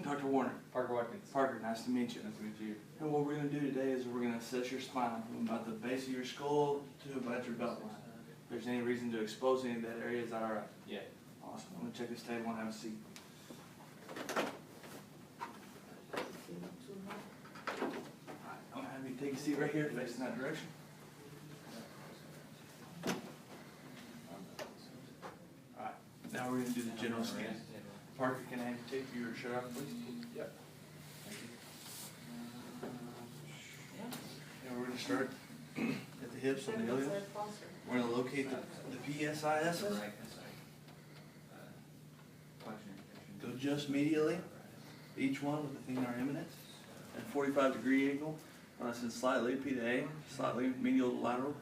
Dr. Warner. Parker Watkins. Parker, nice to meet you. Nice to meet you. And what we're going to do today is we're going to assess your spine from about the base of your skull to about your belt line. If there's any reason to expose any of that area, is that all right? Yeah. Awesome. I'm going to check this table and have a seat. Alright, I'm going to have you take a seat right here facing that direction. Alright, now we're going to do the general scan. Parker, can I have you take your shirt off, please? Yep. And we're going to start at the hips on the ilium. We're going to locate the PSISs. Go just medially, each one with the thenar eminence at a 45-degree angle. Listen slightly P to A, slightly medial to lateral.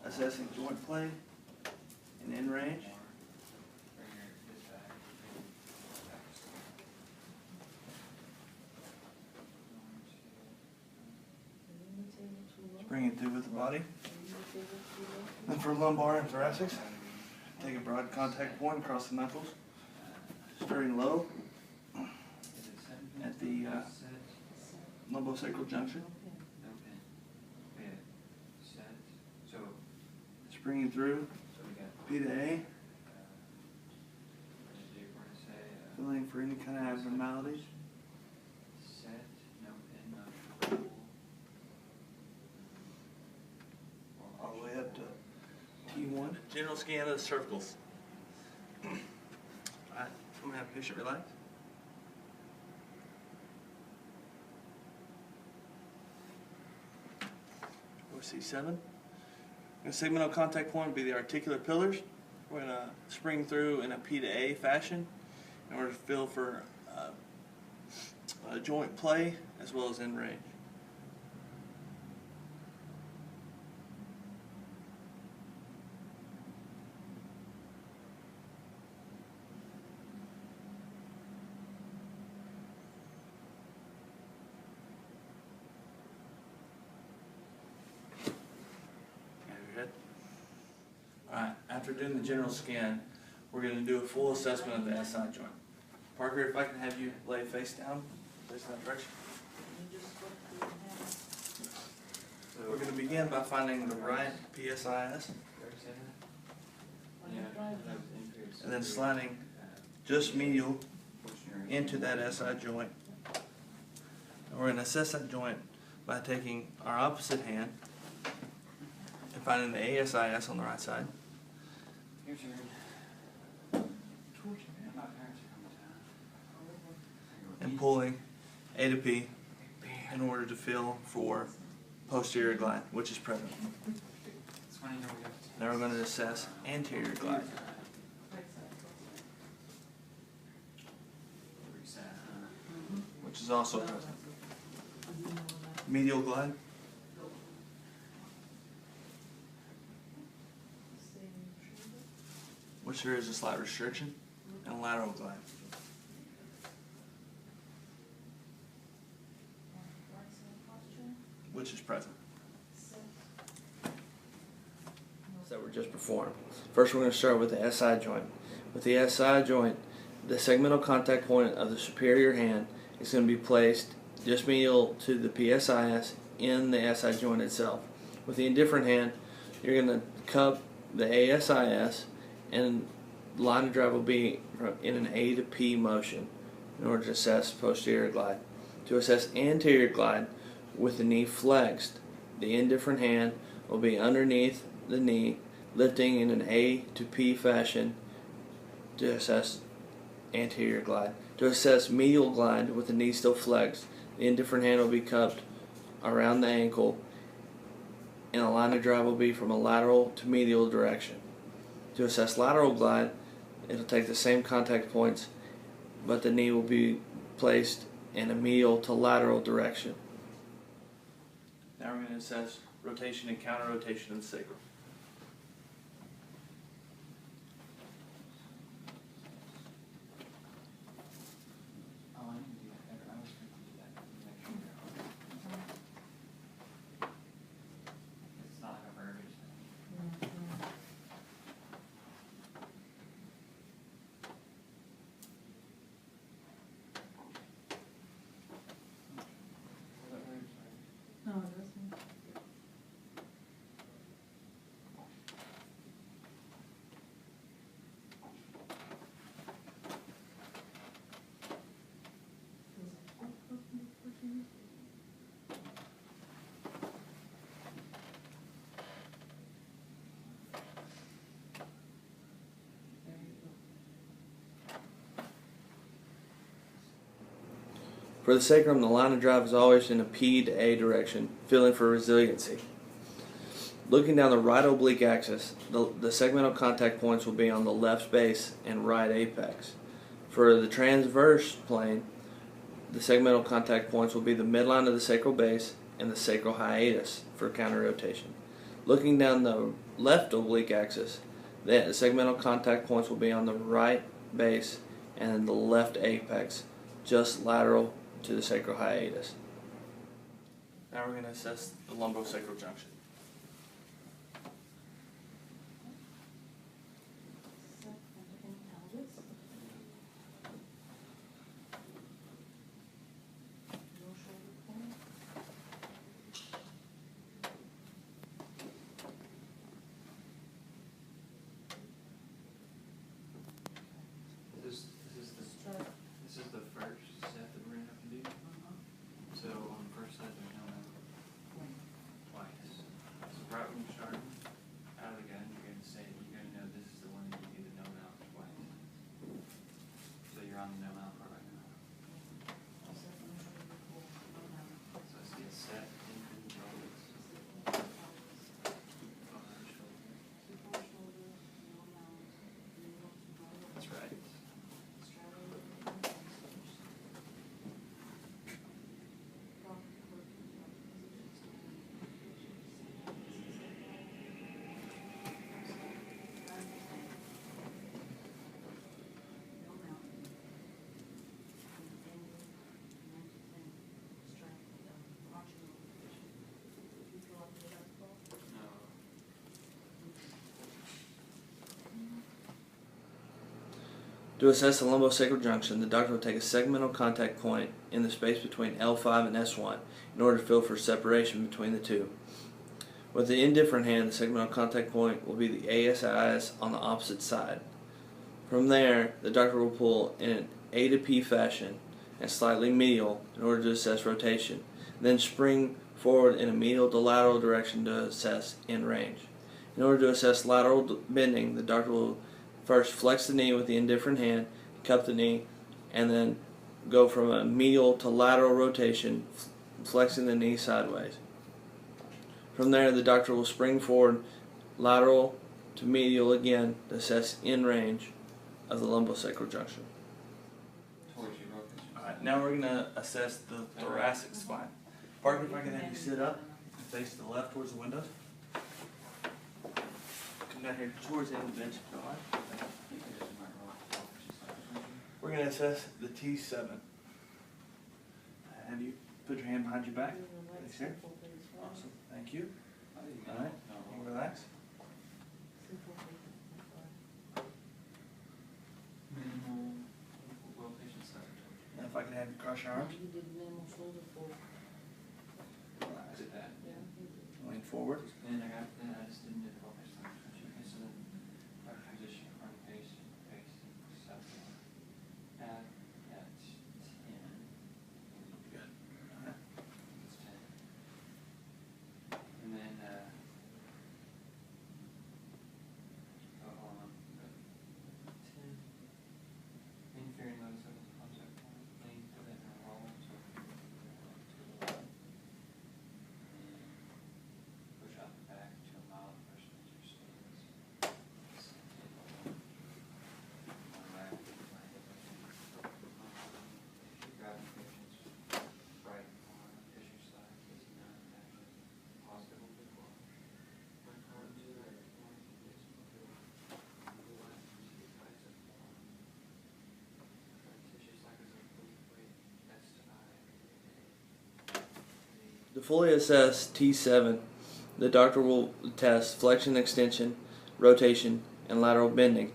Assessing joint play and end range. Bring it through with the body. Then for lumbar and thoracics, take a broad contact point across the knuckles. Starting low at the lumbosacral junction. Springing through P to A. Feeling for any kind of abnormalities. All the way up to T1. General scan of the cervicals. Alright, I'm going to have patient relax. OC7. The segmental contact point will be the articular pillars. We're going to spring through in a P to A fashion in order to feel for joint play as well as end range. Alright, after doing the general scan, we're going to do a full assessment of the SI joint. Parker, if I can have you lay face down, face in that direction. So we're going to begin by finding the right PSIS, and then sliding just medial into that SI joint. And we're going to assess that joint by taking our opposite hand and finding the ASIS on the right side. And pulling A to P in order to feel for posterior glide, which is present. Now we're going to assess anterior glide. Which is also present. Medial glide. Which there is a slight restriction, and lateral glide. Which is present. That were just performed. First we're going to start with the SI joint. With the SI joint, the segmental contact point of the superior hand is going to be placed just medial to the PSIS in the SI joint itself. With the indifferent hand, you're going to cup the ASIS, and the line of drive will be in an A to P motion in order to assess posterior glide. To assess anterior glide with the knee flexed, the indifferent hand will be underneath the knee, lifting in an A to P fashion to assess anterior glide. To assess medial glide with the knee still flexed, the indifferent hand will be cupped around the ankle, and the line of drive will be from a lateral to medial direction. To assess lateral glide, it'll take the same contact points, but the knee will be placed in a medial to lateral direction. Now we're going to assess rotation and counter rotation of the sacrum. For the sacrum, the line of drive is always in a P to A direction, feeling for resiliency. Looking down the right oblique axis, the segmental contact points will be on the left base and right apex. For the transverse plane, the segmental contact points will be the midline of the sacral base and the sacral hiatus for counter rotation. Looking down the left oblique axis, the segmental contact points will be on the right base and the left apex, just lateral to the sacral hiatus. Now we're going to assess the lumbosacral junction. This is the first set that we're going to have to do. So on the first side, there's no twice. So right when you start out of the gun, you're going to say, you're going to know this is the one that you do the no mount twice. So you're on the no mount part right now. So I see a set in controls. That's right. To assess the lumbosacral junction, the doctor will take a segmental contact point in the space between L5 and S1 in order to feel for separation between the two. With the indifferent hand, the segmental contact point will be the ASIS on the opposite side. From there, the doctor will pull in an A to P fashion and slightly medial in order to assess rotation, then spring forward in a medial to lateral direction to assess in range. In order to assess lateral bending, the doctor will first flex the knee with the indifferent hand, cup the knee, and then go from a medial to lateral rotation, flexing the knee sideways. From there, the doctor will spring forward lateral to medial again to assess in range of the lumbosacral junction. Alright, now we're going to assess the thoracic spine. Parker, if I can have you sit up and face to the left towards the windows. Come down here towards the end of the bench. We're going to assess the T7. Have you put your hand behind your back? Thanks, here. Awesome. Thank you. Alright, relax. Now if I can have you cross your arms. Relax. Lean forward. And I got that. I just didn't do the whole face. Okay, so then right position, front facing, subtle. At 10. Good. Alright. It's 10. And then, hold on. 10. Inferior lobe of the contact point. Lean to that and roll to the left. Push out the back to a mild pressure as your stance. To fully assess T7, the doctor will test flexion, extension, rotation, and lateral bending.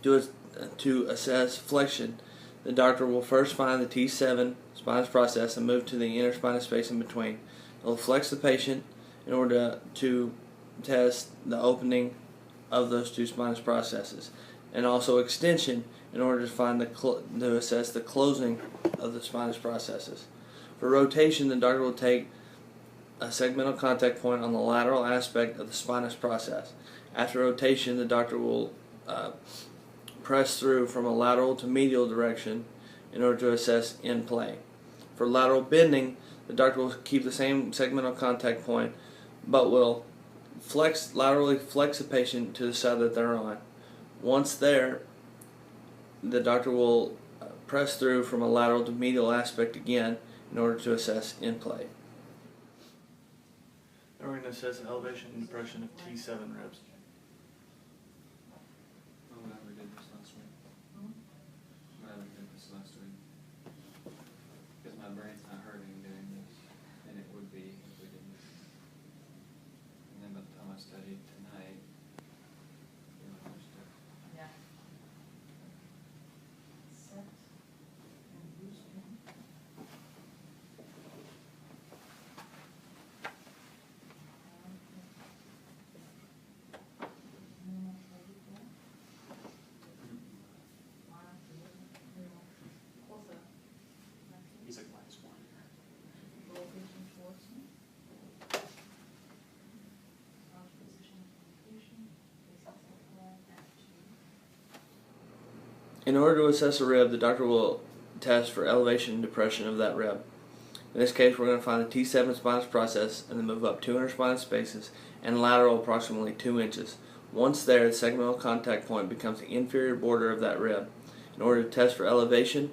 To assess flexion, the doctor will first find the T7 spinous process and move to the inner spinous space in between. It will flex the patient in order to test the opening of those two spinous processes, and also extension in order to find to assess the closing of the spinous processes. For rotation, the doctor will take a segmental contact point on the lateral aspect of the spinous process. After rotation, the doctor will press through from a lateral to medial direction in order to assess in play. For lateral bending, the doctor will keep the same segmental contact point, but will laterally flex the patient to the side that they're on. Once there, the doctor will press through from a lateral to medial aspect again in order to assess in play. Then we're going to assess the elevation and depression of T7 ribs. I'm glad we did this last week. I'm glad we did this last week. Because my brain's not hurting doing this, and it would be if we didn't. And then by the time I studied tonight, you know, much different. Yeah. Set and loosen. He's a glass one. In order to assess a rib, the doctor will test for elevation and depression of that rib. In this case, we're going to find the T7 spinous process and then move up 200 spinous spaces and lateral approximately 2 inches. Once there, the segmental contact point becomes the inferior border of that rib. In order to test for elevation,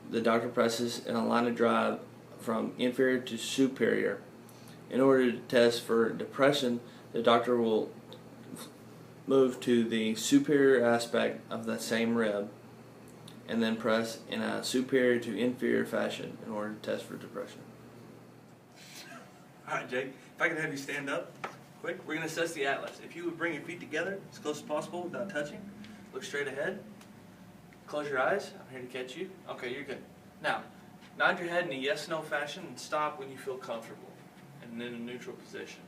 the doctor presses in a line of drive from inferior to superior. In order to test for depression, the doctor will move to the superior aspect of that same rib and then press in a superior to inferior fashion in order to test for depression. Alright, Jake, if I could have you stand up quick, we're going to assess the atlas. If you would bring your feet together as close as possible without touching, look straight ahead, close your eyes, I'm here to catch you. Okay, you're good. Now, nod your head in a yes-no fashion and stop when you feel comfortable and in a neutral position.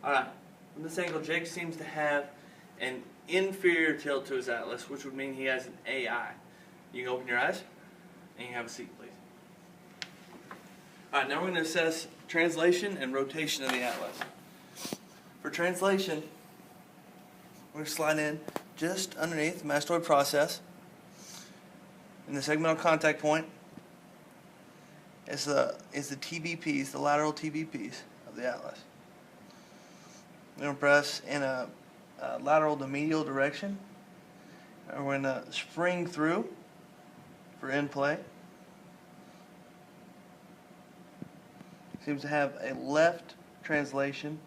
Alright, from this angle, Jake seems to have an inferior tilt to his atlas, which would mean he has an AI. You can open your eyes, and you can have a seat, please. Alright, now we're going to assess translation and rotation of the atlas. For translation, we're going to slide in just underneath the mastoid process. And the segmental contact point is the TBPs, the lateral TBPs of the atlas. We're going to press in a lateral to medial direction. And we're going to spring through for in play. Seems to have a left translation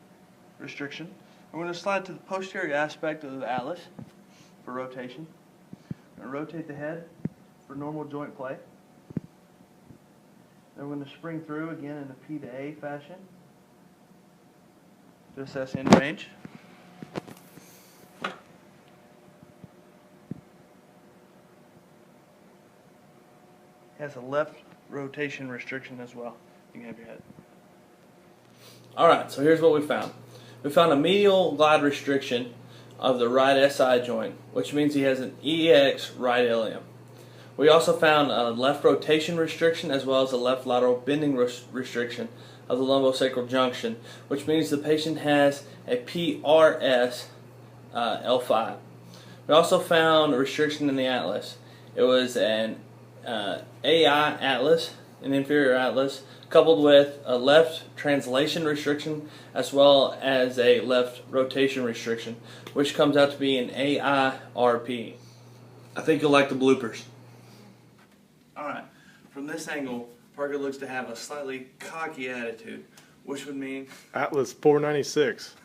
restriction. We're going to slide to the posterior aspect of the atlas for rotation. We're going to rotate the head for normal joint play. Then we're going to spring through again in a P to A fashion to assess end range. Has a left rotation restriction as well. You can have your head. Alright, so here's what we found. We found a medial glide restriction of the right SI joint, which means he has an EX right ilium. We also found a left rotation restriction as well as a left lateral bending restriction of the lumbosacral junction, which means the patient has a PRS L5. We also found a restriction in the atlas. It was an AI atlas, an inferior atlas, coupled with a left translation restriction as well as a left rotation restriction, which comes out to be an AIRP. I think you'll like the bloopers. Alright, from this angle, Parker looks to have a slightly cocky attitude, which would mean Atlas 496.